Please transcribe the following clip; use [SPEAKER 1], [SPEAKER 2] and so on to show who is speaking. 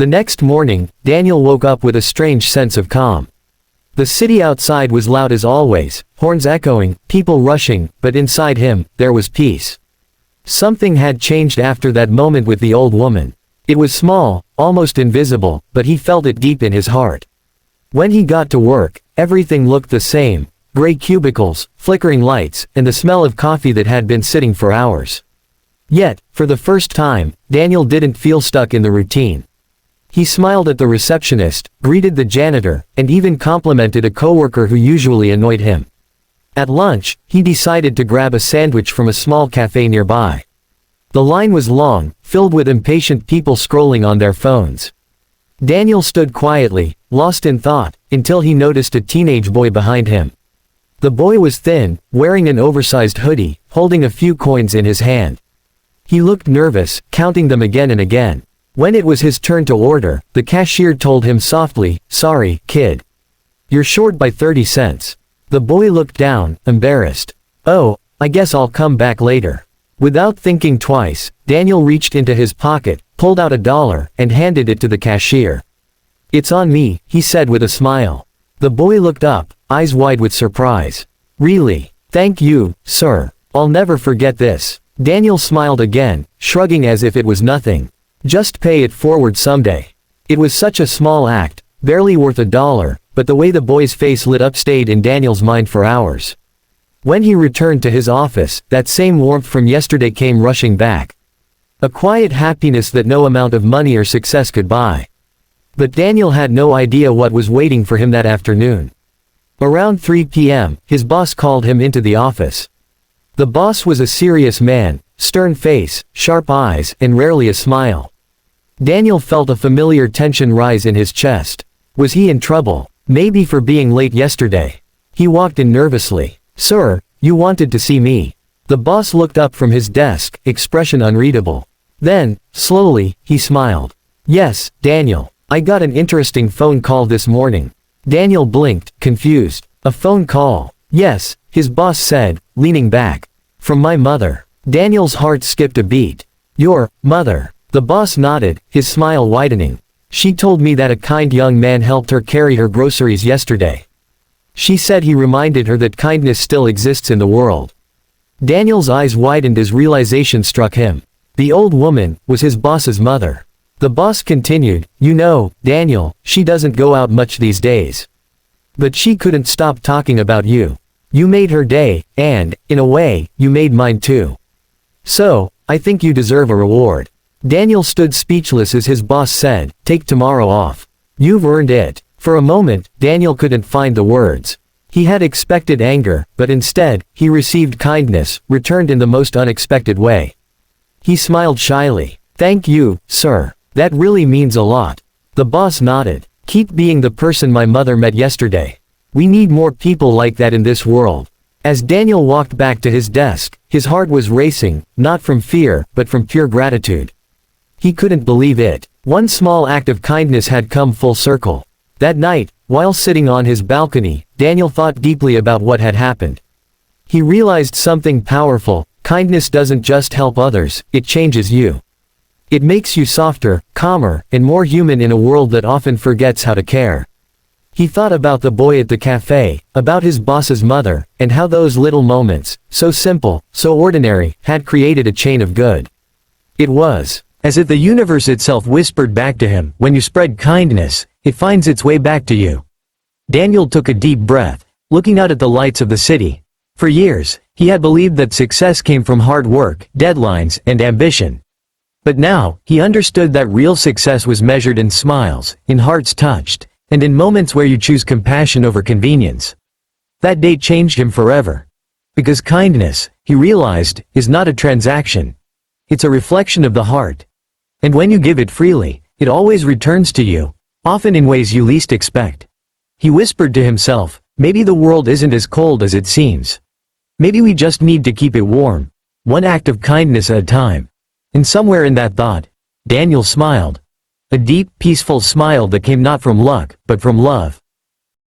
[SPEAKER 1] The next morning, Daniel woke up with a strange sense of calm. The city outside was loud as always, horns echoing, people rushing, but inside him, there was peace. Something had changed after that moment with the old woman. It was small, almost invisible, but he felt it deep in his heart. When he got to work, everything looked the same: gray cubicles, flickering lights, and the smell of coffee that had been sitting for hours. Yet, for the first time, Daniel didn't feel stuck in the routine. He smiled at the receptionist, greeted the janitor, and even complimented a coworker who usually annoyed him. At lunch, he decided to grab a sandwich from a small cafe nearby. The line was long, filled with impatient people scrolling on their phones. Daniel stood quietly, lost in thought, until he noticed a teenage boy behind him. The boy was thin, wearing an oversized hoodie, holding a few coins in his hand. He looked nervous, counting them again and again. When it was his turn to order, the cashier told him softly, "Sorry, kid. You're short by 30 cents. The boy looked down, embarrassed. "Oh, I guess I'll come back later." Without thinking twice, Daniel reached into his pocket, pulled out $1, and handed it to the cashier. "It's on me," he said with a smile. The boy looked up, eyes wide with surprise. "Really? Thank you, sir. I'll never forget this." Daniel smiled again, shrugging as if it was nothing. Just pay it forward someday. It was such a small act, barely worth $1, but the way the boy's face lit up stayed in Daniel's mind for hours. When he returned to his office, that same warmth from yesterday came rushing back. A quiet happiness that no amount of money or success could buy. But Daniel had no idea what was waiting for him that afternoon. Around 3 p.m., his boss called him into the office. The boss was a serious man, stern face, sharp eyes, and rarely a smile. Daniel felt a familiar tension rise in his chest. Was he in trouble? Maybe for being late yesterday. He walked in nervously. "Sir, you wanted to see me." The boss looked up from his desk, expression unreadable. Then, slowly, he smiled. "Yes, Daniel. I got an interesting phone call this morning." Daniel blinked, confused. "A phone call?" "Yes," his boss said, leaning back. "From my mother." Daniel's heart skipped a beat. "Your mother?" The boss nodded, his smile widening. "She told me that a kind young man helped her carry her groceries yesterday. She said he reminded her that kindness still exists in the world." Daniel's eyes widened as realization struck him. The old woman was his boss's mother. The boss continued, "You know, Daniel, she doesn't go out much these days. But she couldn't stop talking about you. You made her day, and, in a way, you made mine too. So, I think you deserve a reward." Daniel stood speechless as his boss said, "Take tomorrow off. You've earned it." For a moment, Daniel couldn't find the words. He had expected anger, but instead, he received kindness, returned in the most unexpected way. He smiled shyly. "Thank you, sir. That really means a lot." The boss nodded. "Keep being the person my mother met yesterday. We need more people like that in this world." As Daniel walked back to his desk, his heart was racing, not from fear, but from pure gratitude. He couldn't believe it. One small act of kindness had come full circle. That night, while sitting on his balcony, Daniel thought deeply about what had happened. He realized something powerful: kindness doesn't just help others, it changes you. It makes you softer, calmer, and more human in a world that often forgets how to care. He thought about the boy at the cafe, about his boss's mother, and how those little moments, so simple, so ordinary, had created a chain of good. It was as if the universe itself whispered back to him, "When you spread kindness, it finds its way back to you." Daniel took a deep breath, looking out at the lights of the city. For years, he had believed that success came from hard work, deadlines, and ambition. But now, he understood that real success was measured in smiles, in hearts touched, and in moments where you choose compassion over convenience. That day changed him forever. Because kindness, he realized, is not a transaction. It's a reflection of the heart. And when you give it freely, it always returns to you, often in ways you least expect. He whispered to himself, maybe the world isn't as cold as it seems. Maybe we just need to keep it warm, one act of kindness at a time. And somewhere in that thought, Daniel smiled. A deep, peaceful smile that came not from luck, but from love.